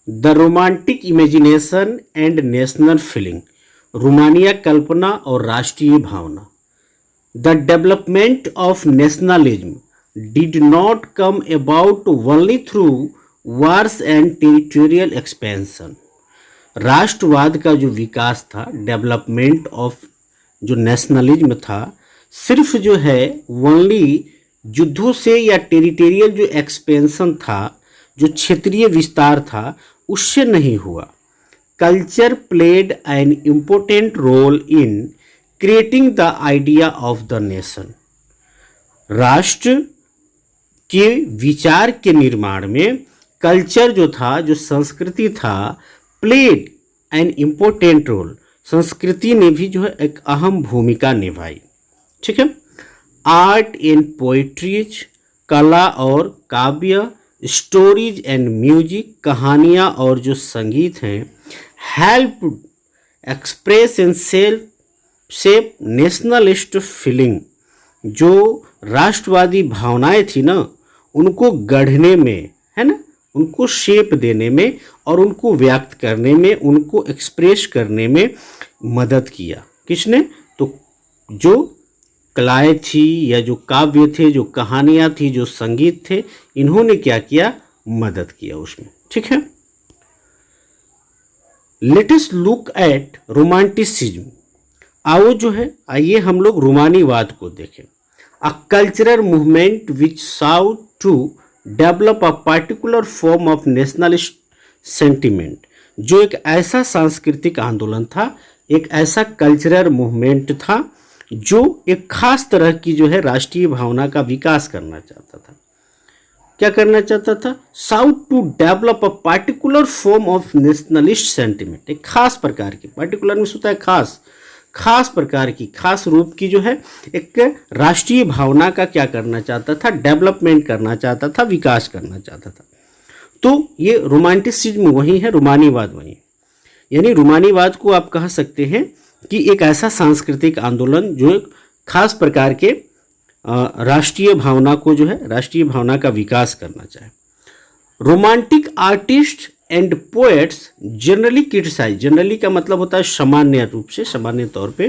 The romantic imagination and national feeling, रोमानिया कल्पना और राष्ट्रीय भावना। The development of nationalism did not come about only through wars and territorial expansion. राष्ट्रवाद का जो विकास था, डेवलपमेंट ऑफ जो नेशनलिज्म था, सिर्फ जो है ओनली युद्धों से या टेरिटोरियल जो एक्सपेंशन था, जो क्षेत्रीय विस्तार था, उससे नहीं हुआ। Culture played an important role in creating the idea of the nation. राष्ट्र के विचार के निर्माण में कल्चर जो था, जो संस्कृति था, प्लेड एन इम्पोर्टेंट रोल, संस्कृति ने भी जो है एक अहम भूमिका निभाई। ठीक है। आर्ट एंड पोइट्रीज, कला और काव्य, स्टोरीज एंड म्यूजिक, कहानियाँ और जो संगीत हैं, help express and shape nationalist feeling. जो राष्ट्रवादी भावनाएं थी ना, उनको गढ़ने में, है ना, उनको शेप देने में और उनको व्यक्त करने में, उनको एक्सप्रेस करने में मदद किया। किसने? तो जो कलाएं थी या जो काव्य थे, जो कहानियाँ थी, जो संगीत थे, इन्होंने क्या किया? मदद किया उसमें। ठीक है। Let us look at romanticism. आओ जो है, आइए हम लोग रोमानीवाद को देखें। A cultural movement which sought to develop a particular form of nationalist sentiment. जो एक ऐसा सांस्कृतिक आंदोलन था, एक ऐसा कल्चरल मूवमेंट था जो एक खास तरह की जो है राष्ट्रीय भावना का विकास करना चाहता था। क्या करना चाहता था? Sought to develop a particular form of nationalist sentiment. एक खास प्रकार की, पर्टिकुलर में होता है खास प्रकार की, खास रूप की जो है एक राष्ट्रीय भावना का क्या करना चाहता था? डेवलपमेंट करना चाहता था, विकास करना चाहता था। तो ये रोमांटिसिज्म वही है, रोमानीवाद वही है। यानी रोमानीवाद को आप कह सकते हैं कि एक ऐसा सांस्कृतिक आंदोलन जो एक खास प्रकार के राष्ट्रीय भावना को जो है, राष्ट्रीय भावना का विकास करना चाहे। Romantic artist and poets generally criticise, generally का मतलब होता है सामान्य रूप से, सामान्य तौर पे।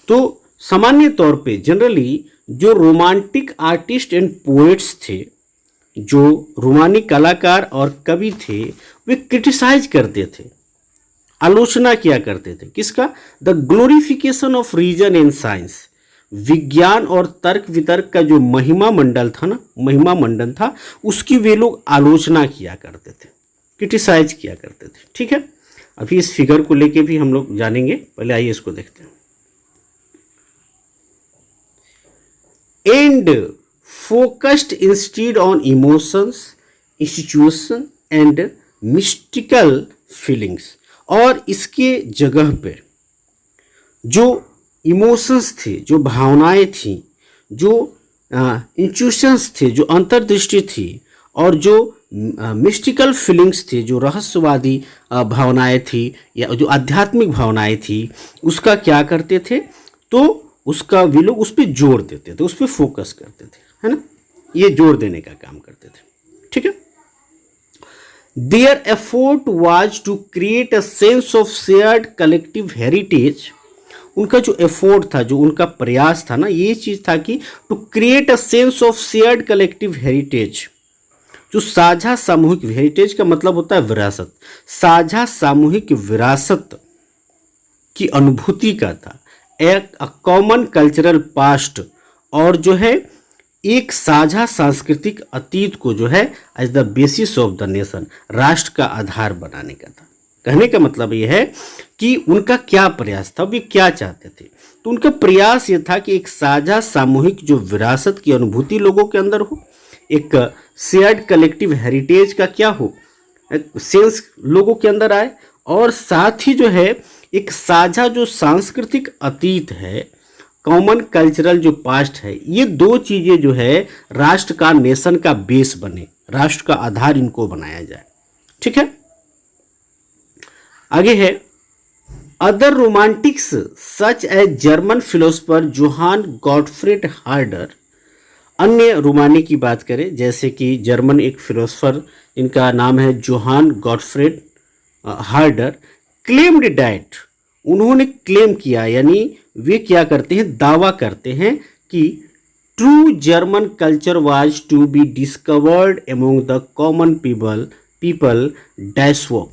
तो सामान्य तौर पे जनरली जो रोमांटिक आर्टिस्ट एंड पोएट्स थे, जो रोमानी कलाकार और कवि थे, वे क्रिटिसाइज करते थे, आलोचना किया करते थे। किसका? The glorification of reason and science. विज्ञान और तर्क वितर्क का जो महिमा मंडल था ना, महिमा मंडन था, उसकी वे लोग आलोचना किया करते थे, क्रिटिसाइज किया करते थे। ठीक है। अभी इस फिगर को लेके भी हम लोग जानेंगे, पहले आइए इसको देखते हैं। And focused instead on emotions, institution and mystical feelings. और इसके जगह पे जो इमोशंस थे, जो भावनाएं थी, जो इंट्यूशंस थे, जो अंतर्दृष्टि थी, और जो मिस्टिकल फीलिंग्स थी, जो रहस्यवादी भावनाएं थी या जो आध्यात्मिक भावनाएं थी, उसका क्या करते थे? तो उसका वे लोग उस पर जोर देते थे, उस पर फोकस करते थे, है ना, ये जोर देने का काम करते थे। ठीक है। Their effort was to create a sense of shared collective heritage। उनका जो एफोर्ट था, जो उनका प्रयास था ना, ये चीज़ था कि to create a sense of shared collective heritage. जो साझा सामूहिक, हेरिटेज का मतलब होता है विरासत, साझा सामूहिक विरासत की अनुभूति का था। एक कॉमन कल्चरल पास्ट, और जो है एक साझा सांस्कृतिक अतीत को जो है as the basis of the nation, राष्ट्र का आधार बनाने का था। कहने का मतलब ये है कि उनका क्या प्रयास था, वे क्या चाहते थे। तो उनका प्रयास ये था कि एक साझा सामूहिक जो विरासत की अनुभूति लोगों के अंदर हो, एक शेयर्ड कलेक्टिव हेरिटेज का क्या हो, सेंस लोगों के अंदर आए, और साथ ही जो है एक साझा जो सांस्कृतिक अतीत है, कॉमन कल्चरल जो पास्ट है, ये दो चीज़ें जो है राष्ट्र का, नेशन का बेस बने, राष्ट्र का आधार इनको बनाया जाए। ठीक है। आगे है other romantics such as German philosopher Johann Gottfried Herder अन्य रोमानी की बात करें, जैसे कि जर्मन एक फिलोसफर, इनका नाम है जोहान गॉटफ्रेड हार्डर, क्लेम्ड डैट, उन्होंने क्लेम किया, यानी वे क्या करते हैं, दावा करते हैं कि true German culture was to be discovered among the common people डैशवॉक,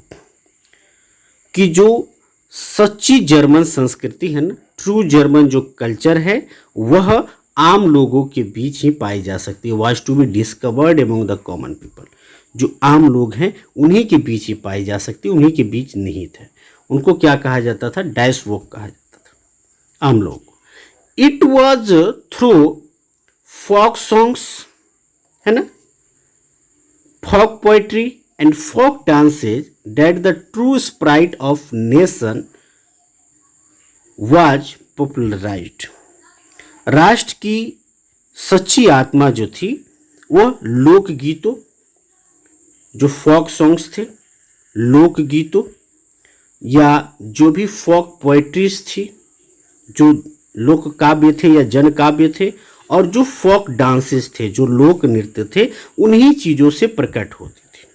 कि जो सच्ची जर्मन संस्कृति है ना, ट्रू जर्मन जो कल्चर है वह आम लोगों के बीच ही पाई जा सकती है। Was to be discovered among the common people, जो आम लोग हैं उन्हीं के बीच ही पाई जा सकती, उन्हीं के बीच नहीं थे। उनको क्या कहा जाता था, डैश वॉक कहा जाता था, आम लोग। It was through folk songs, है ना, folk poetry and folk dances that the true spirit of nation was popularized. राष्ट्र की सच्ची आत्मा जो थी वह लोकगीतों, जो फोक सॉन्ग्स थे, लोकगीतों या जो भी फोक पोएट्रीज थी, जो लोक काव्य थे या जन काव्य थे, और जो फोक डांसेस थे, जो लोक नृत्य थे, उन्हीं चीज़ों से प्रकट होती थी,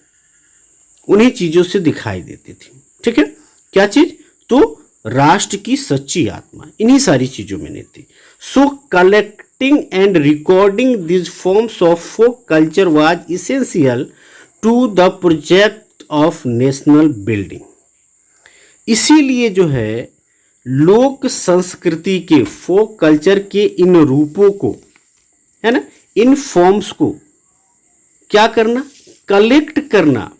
उन्हीं चीज़ों से दिखाई देती थी। ठीक है, क्या चीज़, तो राष्ट्र की सच्ची आत्मा इन्हीं सारी चीज़ों में नहीं थी। So collecting and recording this forms of folk culture was essential to the project of national building. इसीलिए जो है लोक संस्कृति के, फोक कल्चर के इन रूपों को, है ना, इन फॉर्म्स को क्या करना, कलेक्ट करना,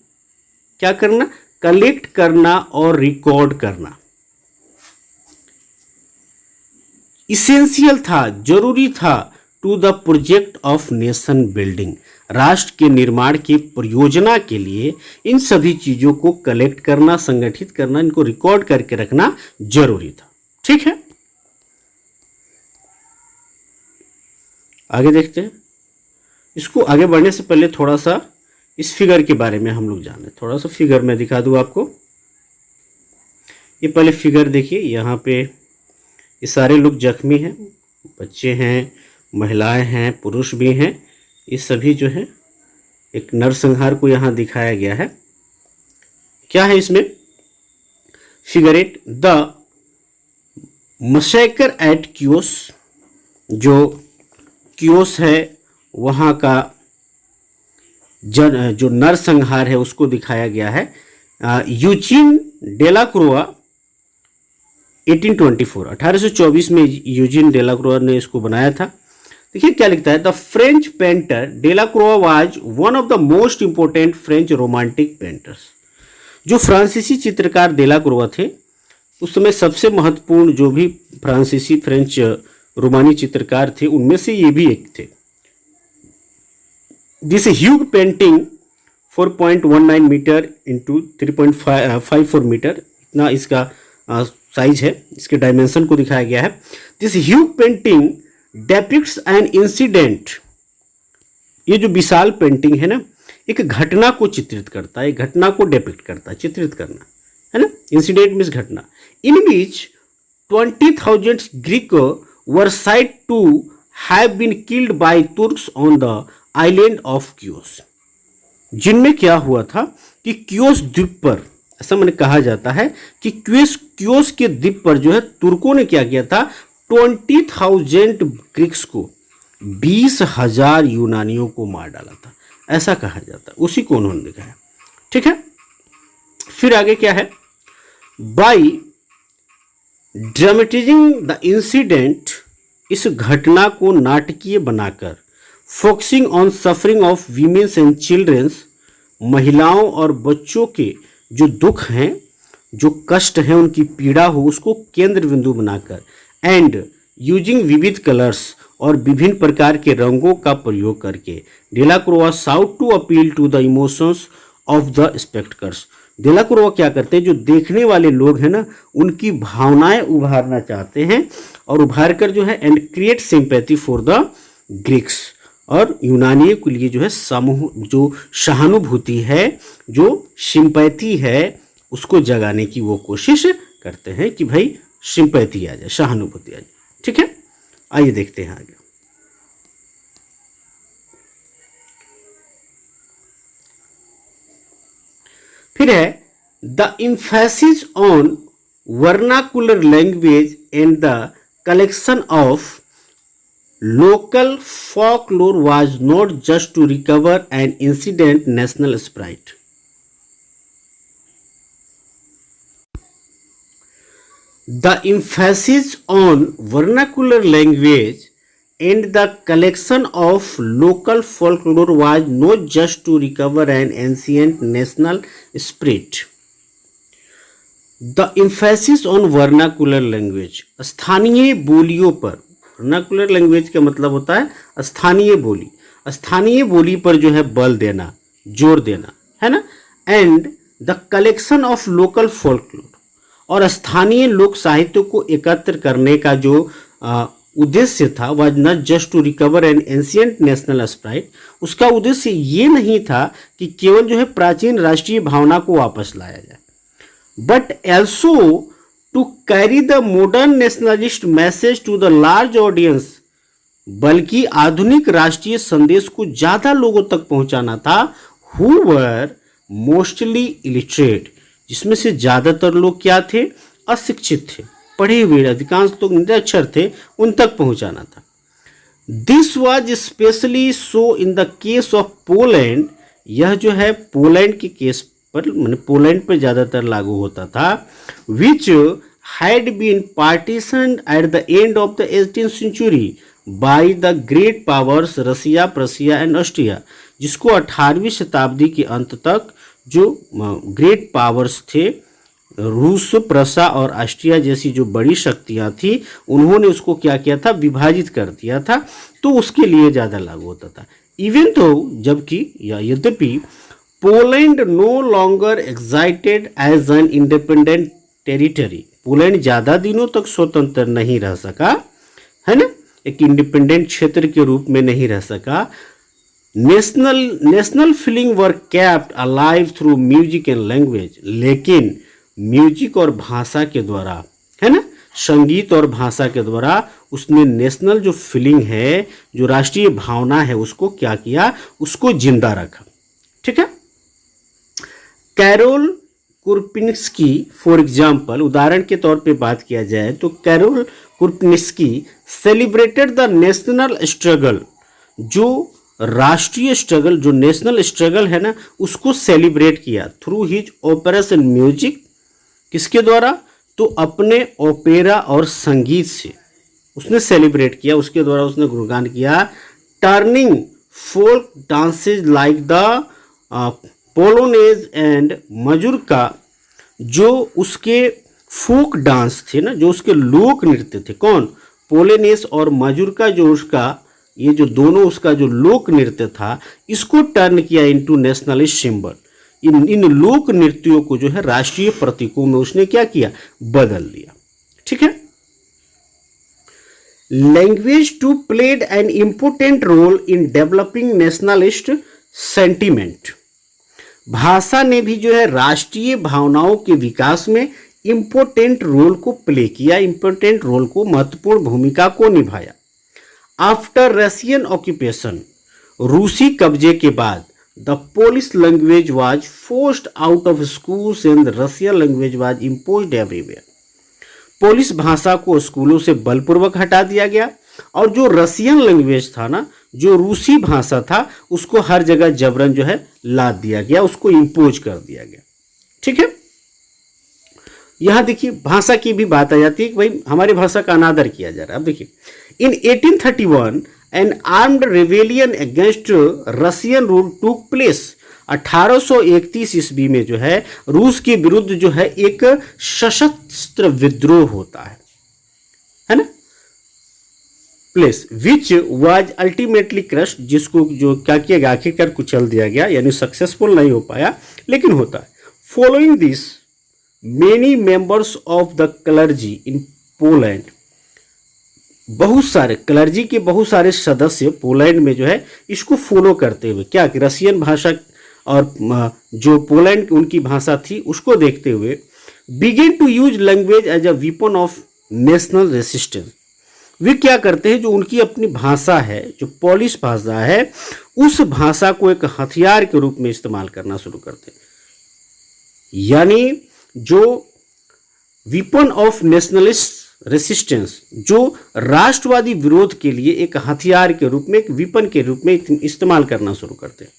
क्या करना, कलेक्ट करना और रिकॉर्ड करना इसेंशियल था, जरूरी था, to the project of nation building, राष्ट्र के निर्माण की परियोजना के लिए इन सभी चीजों को कलेक्ट करना, संगठित करना, इनको रिकॉर्ड करके रखना जरूरी था। ठीक है, आगे देखते हैं। इसको आगे बढ़ने से पहले थोड़ा सा इस फिगर के बारे में हम लोग जाने, थोड़ा सा फिगर मैं दिखा दूं आपको। ये पहले फिगर देखिए, यहाँ पे ये सारे लोग जख्मी हैं, बच्चे हैं, महिलाएं हैं, पुरुष भी हैं। ये सभी जो है एक नरसंहार को यहाँ दिखाया गया है। क्या है इसमें, figure 8, the massacre eight chaos, जो क्योस है वहाँ का जो नरसंहार है उसको दिखाया गया है। यूजीन डेलाक्रोआ 1824 में यूजीन डेलाक्रोआ ने इसको बनाया था। देखिए क्या लिखता है, the French painter Delacroix was one of the most important French romantic painters. जो फ्रांसीसी चित्रकार डेलाक्रोआ थे उस समय सबसे महत्वपूर्ण जो भी फ्रांसीसी फ्रेंच रोमानी चित्रकार थे उनमें से ये भी एक थे। This huge painting 4.19 metre into 3.54 metre, इतना इसका साइज है, इसके डायमेंशन को दिखाया गया है। This huge painting depicts an incident, ये जो विशाल पेंटिंग है ना, एक घटना को चित्रित करता है, एक घटना को डेपिक्ट करता है, चित्रित करना है ना, इंसिडेंट मीन्स घटना, in which 20,000 Greek were said to have been killed by Turks on the island of Chios. जिनमें क्या हुआ था कि क्योस द्वीप पर, ऐसा मैंने कहा जाता है कि क्योस के द्वीप पर जो है तुर्कों ने क्या किया था, 20,000 ग्रीक्स को, 20,000 यूनानियों को मार डाला था, ऐसा कहा जाता है, उसी को उन्होंने दिखाया। ठीक है, फिर आगे क्या है, बाई ड्रामेटाइजिंग द इंसिडेंट, इस घटना को नाटकीय बनाकर, focusing on suffering of womens and childrens, महिलाओं और बच्चों के जो दुख हैं, जो कष्ट हैं, उनकी पीड़ा हो, उसको केंद्र बिंदु बनाकर, एंड यूजिंग विविध कलर्स, और विभिन्न प्रकार के रंगों का प्रयोग करके, Delacroix sought to appeal to the emotions of the spectators. Delacroix क्या करते हैं, जो देखने वाले लोग हैं ना, उनकी भावनाएं उभारना चाहते हैं, और उभार कर जो है and create sympathy for the Greeks, और यूनानियों के लिए जो है समूह, जो सहानुभूति है, जो सिंपैथी है, उसको जगाने की वो कोशिश करते हैं कि भाई सिंपैथी आ जाए, सहानुभूति आ जाए। ठीक है, आइए देखते हैं आगे। फिर है the emphasis on vernacular language and the collection of local folklore was not just to recover an ancient national spirit. The emphasis on vernacular language and the collection of local folklore was not just to recover an ancient national spirit. The emphasis on vernacular language, स्थानीय बोलियों पर। Vernacular language का मतलब होता है स्थानीय बोली, स्थानीय बोली पर जो है बल देना, जोर देना, है ना। And the collection of local folklore, और स्थानीय लोक साहित्य को एकत्र करने का जो उद्देश्य था, was not just to recover an ancient national spirit. उसका उद्देश्य ये नहीं था कि केवल जो है प्राचीन राष्ट्रीय भावना को वापस लाया जाए, but also to carry the modern nationalist message to the large audience, बल्कि आधुनिक राष्ट्रीय संदेश को ज्यादा लोगों तक पहुंचाना था, who were mostly illiterate, जिसमें से ज्यादातर लोग क्या थे, अशिक्षित थे, पढ़े हुए अधिकांश लोग निरक्षर थे, उन तक पहुंचाना था। This was specially so in the case of Poland, यह जो है पोलैंड के केस पर, मैंने पोलैंड पर ज़्यादातर लागू होता था, which had been partitioned at the end of the 18th century by the great powers Russia, Prussia and Austria, जिसको 18वीं शताब्दी के अंत तक जो ग्रेट पावर्स थे, रूस, प्रसा और ऑस्ट्रिया जैसी जो बड़ी शक्तियां थी, उन्होंने उसको क्या किया था, विभाजित कर दिया था, तो उसके लिए ज़्यादा लागू होता था। इवन तो जबकि या यद्यपि Poland no longer existed as an independent territory, Poland ज़्यादा दिनों तक स्वतंत्र नहीं रह सका, है ना, एक इंडिपेंडेंट क्षेत्र के रूप में नहीं रह सका। National feeling were kept alive through music and language, लेकिन म्यूजिक और भाषा के द्वारा, है ना, संगीत और भाषा के द्वारा उसने नेशनल जो फीलिंग है, जो राष्ट्रीय भावना है, उसको क्या किया, उसको जिंदा रखा। ठीक है। कैरोल कुर्पिन्स्की फॉर एग्जाम्पल, उदाहरण के तौर पे बात किया जाए तो Karol Kurpinski celebrated the national struggle, जो राष्ट्रीय स्ट्रगल, जो नेशनल स्ट्रगल है ना, उसको सेलिब्रेट किया थ्रू हिज ओपेरास एंड म्यूजिक, किसके द्वारा, तो अपने ओपेरा और संगीत से उसने सेलिब्रेट किया, उसके द्वारा उसने गुणगान किया। Turning folk dances like the polonaise and mazurka, जो उसके फोक डांस थे ना, जो उसके लोक नृत्य थे, कौन, पोलोनेज और मजूरका, जो उसका ये जो दोनों उसका जो लोक नृत्य था, इसको टर्न किया इनटू नेशनलिस्ट सिंबल। इन लोक नृत्यों को जो है राष्ट्रीय प्रतीकों में उसने क्या किया, बदल दिया। ठीक है। Language too played an important role in developing nationalist sentiment, भाषा ने भी जो है राष्ट्रीय भावनाओं के विकास में इंपोर्टेंट रोल को प्ले किया, इंपोर्टेंट रोल को, महत्वपूर्ण भूमिका को निभाया। आफ्टर रशियन ऑक्यूपेशन, रूसी कब्जे के बाद, the Polish language was forced out of schools and Russian language was imposed everywhere, Polish भाषा को स्कूलों से बलपूर्वक हटा दिया गया, और जो रशियन लैंग्वेज था ना, जो रूसी भाषा था, उसको हर जगह जबरन जो है लाद दिया गया, उसको इम्पोज कर दिया गया। ठीक है। यहां देखिए भाषा की भी बात आ जाती है कि भाई हमारी भाषा का अनादर किया जा रहा है। अब देखिए, इन 1831 N armed rebellion against Russian rule टूक प्लेस, 1831 ईस्वी में जो है रूस के विरुद्ध जो है एक सशस्त्र विद्रोह होता है ना, place which was ultimately crushed, जिसको जो क्या किया गया, आखिरकार कुचल दिया गया, यानी सक्सेसफुल नहीं हो पाया, लेकिन होता है। Following this many members of the clergy in Poland, बहुत सारे क्लर्जी के बहुत सारे सदस्य पोलैंड में जो है इसको फॉलो करते हुए, क्या रशियन भाषा और जो पोलैंड उनकी भाषा थी उसको देखते हुए, begin to use language as a weapon of national resistance, वे क्या करते हैं, जो उनकी अपनी भाषा है, जो पोलिश भाषा है, उस भाषा को एक हथियार के रूप में इस्तेमाल करना शुरू करते हैं। यानी जो वीपन ऑफ नेशनलिस्ट रेसिस्टेंस, जो राष्ट्रवादी विरोध के लिए एक हथियार के रूप में, एक वीपन के रूप में इस्तेमाल करना शुरू करते हैं।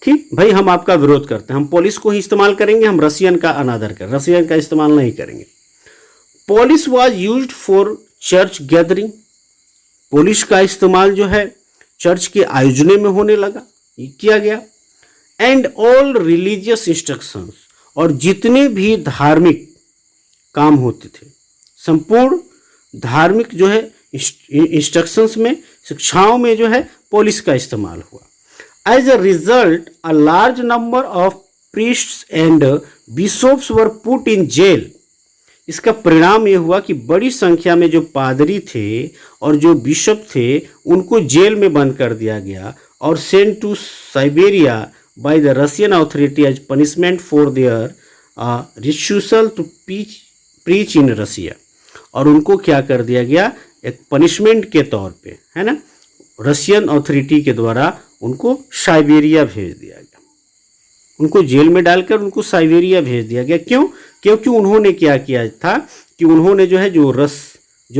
ठीक भाई, हम आपका विरोध करते हैं, हम पुलिस को ही इस्तेमाल करेंगे, हम रशियन का अनादर करें, रशियन का इस्तेमाल नहीं करेंगे। Police was used for church gathering, police का इस्तेमाल जो है चर्च के आयोजन में होने लगा, ये किया गया। एंड ऑल रिलीजियस इंस्ट्रक्शंस, और जितने भी धार्मिक काम होते थे, संपूर्ण धार्मिक जो है इंस्ट्रक्शंस में, शिक्षाओं में जो है पुलिस का इस्तेमाल हुआ। As a result a large number of priests and bishops were put in jail. इसका परिणाम ये हुआ कि बड़ी संख्या में जो पादरी थे और जो बिशप थे उनको जेल में बंद कर दिया गया और sent to Siberia by the Russian authority as punishment for their refusal to preach in Russia. और उनको क्या कर दिया गया, एक पनिशमेंट के तौर पे, है ना, रशियन अथॉरिटी के द्वारा उनको साइबेरिया भेज दिया गया, उनको जेल में डालकर उनको साइबेरिया भेज दिया गया। क्यों? क्योंकि उन्होंने क्या किया था कि उन्होंने जो है जो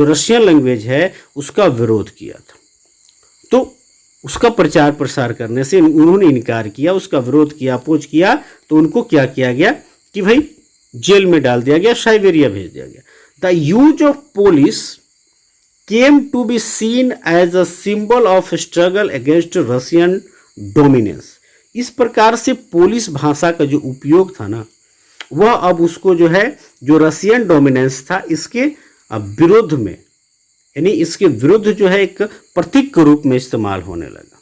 रशियन लैंग्वेज है उसका विरोध किया था, तो उसका प्रचार प्रसार करने से उन्होंने इनकार किया, उसका विरोध किया, अपोज किया, तो उनको क्या किया गया कि भाई जेल में डाल दिया गया, साइबेरिया भेज दिया गया। The use of Polish came to be seen as a symbol of struggle against Russian dominance. इस प्रकार से पुलिस भाषा का जो उपयोग था ना, वह अब उसको जो है जो रशियन डोमिनेंस था इसके विरुद्ध में, यानी इसके विरुद्ध जो है एक प्रतीक के रूप में इस्तेमाल होने लगा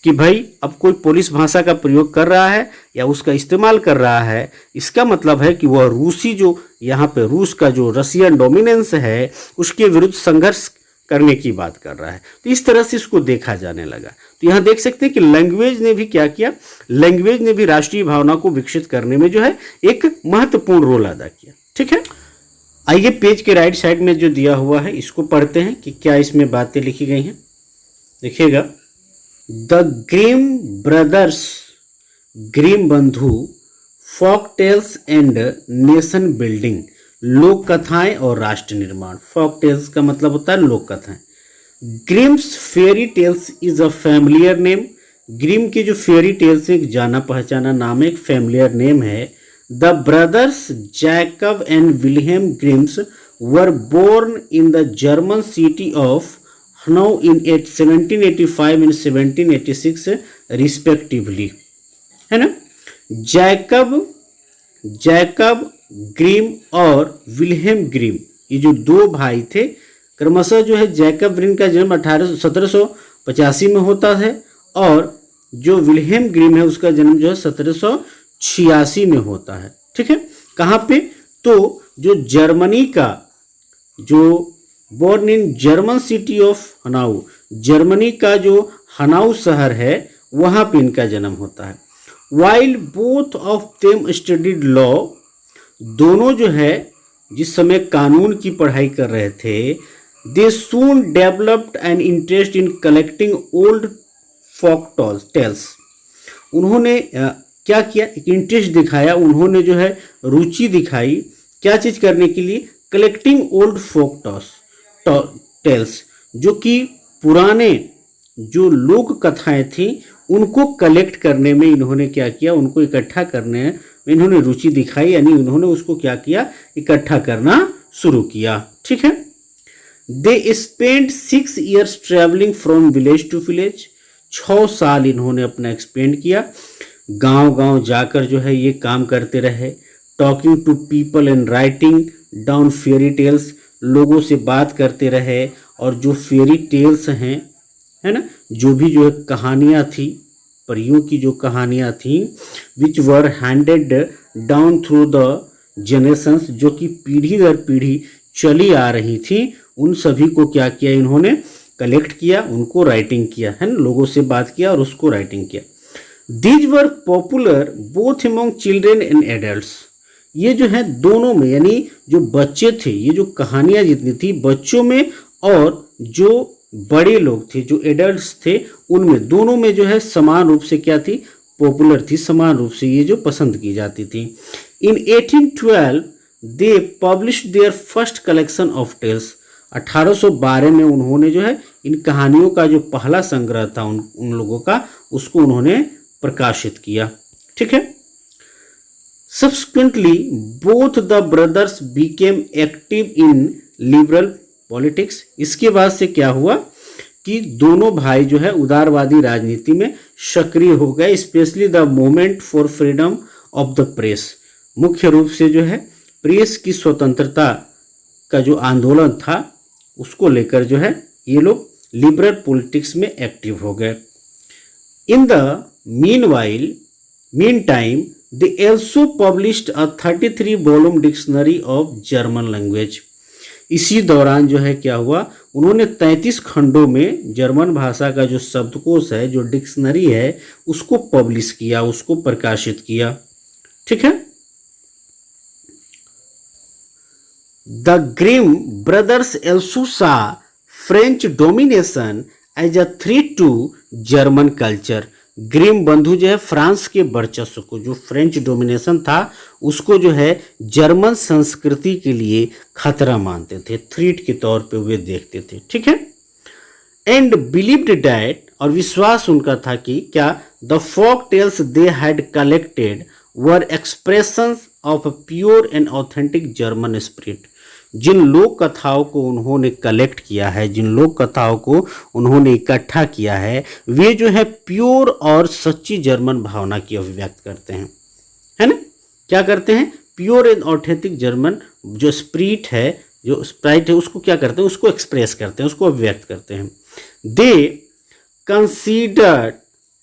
कि भाई अब कोई पुलिस भाषा का प्रयोग कर रहा है या उसका इस्तेमाल कर रहा है, इसका मतलब है कि वह रूसी जो यहाँ पे रूस का जो रशियन डोमिनेंस है उसके विरुद्ध संघर्ष करने की बात कर रहा है। तो इस तरह से इसको देखा जाने लगा। तो यहाँ देख सकते हैं कि लैंग्वेज ने भी क्या किया, लैंग्वेज ने भी राष्ट्रीय भावना को विकसित करने में जो है एक महत्वपूर्ण रोल अदा किया। ठीक है, आइए पेज के राइट साइड में जो दिया हुआ है इसको पढ़ते हैं कि क्या इसमें बातें लिखी गई हैं। देखिएगा, द ग्रिम ब्रदर्स, ग्रिम बंधु, folk tales and nation building, लोक कथाएं और राष्ट्र निर्माण। फोक टेल्स का मतलब होता है लोक कथाएं। Grimm's fairy tales is a familiar name, Grimm के जो फेरी टेल्स एक जाना पहचाना नाम है, एक फैमिलियर नेम है। The brothers Jacob and William Grimms were born in the German city of Hanau in 1785 and 1786 respectively, है ना। जैकब ग्रिम और विल्हेम ग्रिम, ये जो दो भाई थे, क्रमशः जो है जैकब ग्रिम का जन्म 1785 में होता है और जो विल्हेम ग्रिम है उसका जन्म जो है 1786 में होता है। ठीक है, कहाँ पे? तो जो जर्मनी का जो born in German city of Hanau, Germany का जो हनाउ शहर है वहाँ पे इनका जन्म होता है। While both of them studied law, दोनों जो है जिस समय कानून की पढ़ाई कर रहे थे, they soon developed an interest in collecting old folk tales. उन्होंने क्या किया, एक इंटरेस्ट दिखाया, उन्होंने जो है रुचि दिखाई, क्या चीज़ करने के लिए, कलेक्टिंग ओल्ड फोक टेल्स, जो कि पुराने जो लोक कथाएं थी उनको कलेक्ट करने में इन्होंने क्या किया, उनको इकट्ठा करने में इन्होंने रुचि दिखाई, यानी उन्होंने उसको क्या किया, इकट्ठा करना शुरू किया। ठीक है, they spend 6 years travelling from village to village, 6 साल इन्होंने अपना एक्सपेंड किया, गांव-गांव जाकर जो है ये काम करते रहे। Talking to people and writing down fairy tales, लोगों से बात करते रहे और जो फेरी टेल्स हैं, है ना, जो भी जो है कहानियाँ थी, परियों की जो कहानियाँ थी, which were handed down through the generations, जो कि पीढ़ी दर पीढ़ी चली आ रही थी, उन सभी को क्या किया इन्होंने, कलेक्ट किया, उनको राइटिंग किया, है ना, लोगों से बात किया और उसको राइटिंग किया। These were popular both among children and adults, ये जो है दोनों में, यानी जो बच्चे थे, ये जो कहानियाँ जितनी थी बच्चों में और जो बड़े लोग थे, जो एडल्ट्स थे, उनमें दोनों में जो है समान रूप से क्या थी, पॉपुलर थी, समान रूप से ये जो पसंद की जाती थी। In 1812 they published their first collection of tales. 1812 में उन्होंने जो है इन कहानियों का जो पहला संग्रह था उन लोगों का, उसको उन्होंने प्रकाशित किया। ठीक है। Subsequently, both the brothers became active in liberal politics। इसके बाद से क्या हुआ कि दोनों भाई जो है उदारवादी राजनीति में सक्रिय हो गए, specially the movement for freedom of the press. मुख्य रूप से जो है प्रेस की स्वतंत्रता का जो आंदोलन था उसको लेकर जो है ये लोग लिबरल पॉलिटिक्स में एक्टिव हो गए। In the mean time they also published a 33 volume dictionary of German language। इसी दौरान जो है क्या हुआ, उन्होंने 33 खंडों में जर्मन भाषा का जो शब्दकोश है, जो डिक्शनरी है, उसको पब्लिश किया, उसको प्रकाशित किया। ठीक है। The Grimm brothers also saw French domination as a threat to German culture. Grimm बंधु जो है फ्रांस के वर्चस्व को, जो फ्रेंच डोमिनेशन था, उसको जो है जर्मन संस्कृति के लिए खतरा मानते थे, थ्रेट के तौर पे वे देखते थे। ठीक है। एंड बिलीव्ड डैट, और विश्वास उनका था कि क्या the folk tales they had collected were expressions of pure and authentic German spirit. जिन लोक कथाओं को उन्होंने कलेक्ट किया है, जिन लोक कथाओं को उन्होंने इकट्ठा किया है, वे जो है प्योर और सच्ची जर्मन भावना की अभिव्यक्त करते हैं, है ना। क्या करते हैं, प्योर एंड ऑथेंटिक जर्मन जो स्पिरिट है, जो स्प्राइट है, उसको क्या करते हैं, उसको एक्सप्रेस करते हैं, उसको अभिव्यक्त करते हैं। They considered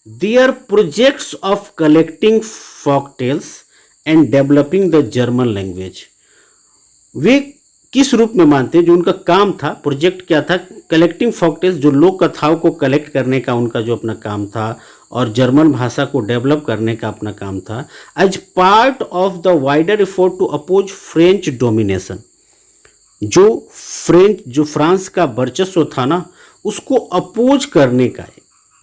their projects of collecting folk tales and developing the German language. वे किस रूप में मानते हैं, जो उनका काम था, प्रोजेक्ट क्या था, कलेक्टिंग फोक टेल्स, जो लोक कथाओं को कलेक्ट करने का उनका जो अपना काम था, और जर्मन भाषा को डेवलप करने का अपना काम था, as part of the wider effort to oppose French domination. जो फ्रांस का वर्चस्व था ना, उसको अपोज करने का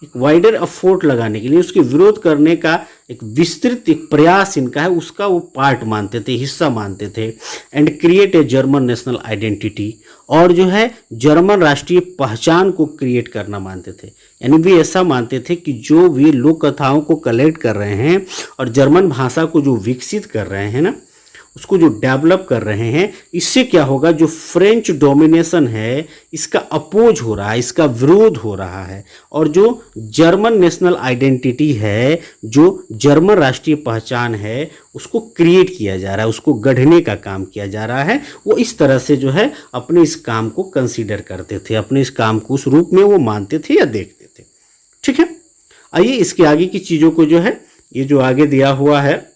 एक वाइडर एफोर्ट लगाने के लिए, उसके विरोध करने का एक विस्तृत एक प्रयास इनका है, उसका वो पार्ट मानते थे, हिस्सा मानते थे। And create a German national identity, और जो है जर्मन राष्ट्रीय पहचान को क्रिएट करना मानते थे। यानी वे ऐसा मानते थे कि जो वे लोक कथाओं को कलेक्ट कर रहे हैं और जर्मन भाषा को जो विकसित कर रहे हैं ना, उसको जो डेवलप कर रहे हैं, इससे क्या होगा, जो फ्रेंच डोमिनेशन है इसका अपोज हो रहा है, इसका विरोध हो रहा है, और जो जर्मन नेशनल आइडेंटिटी है, जो जर्मन राष्ट्रीय पहचान है, उसको क्रिएट किया जा रहा है, उसको गढ़ने का काम किया जा रहा है। वो इस तरह से जो है अपने इस काम को कंसीडर करते थे, अपने इस काम को उस रूप में वो मानते थे या देखते थे। ठीक है। आइए इसके आगे की चीज़ों को जो है, ये जो आगे दिया हुआ है,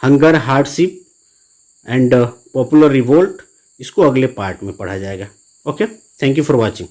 hunger, hardship and popular revolt, इसको अगले पार्ट में पढ़ा जाएगा। Okay, thank you for watching.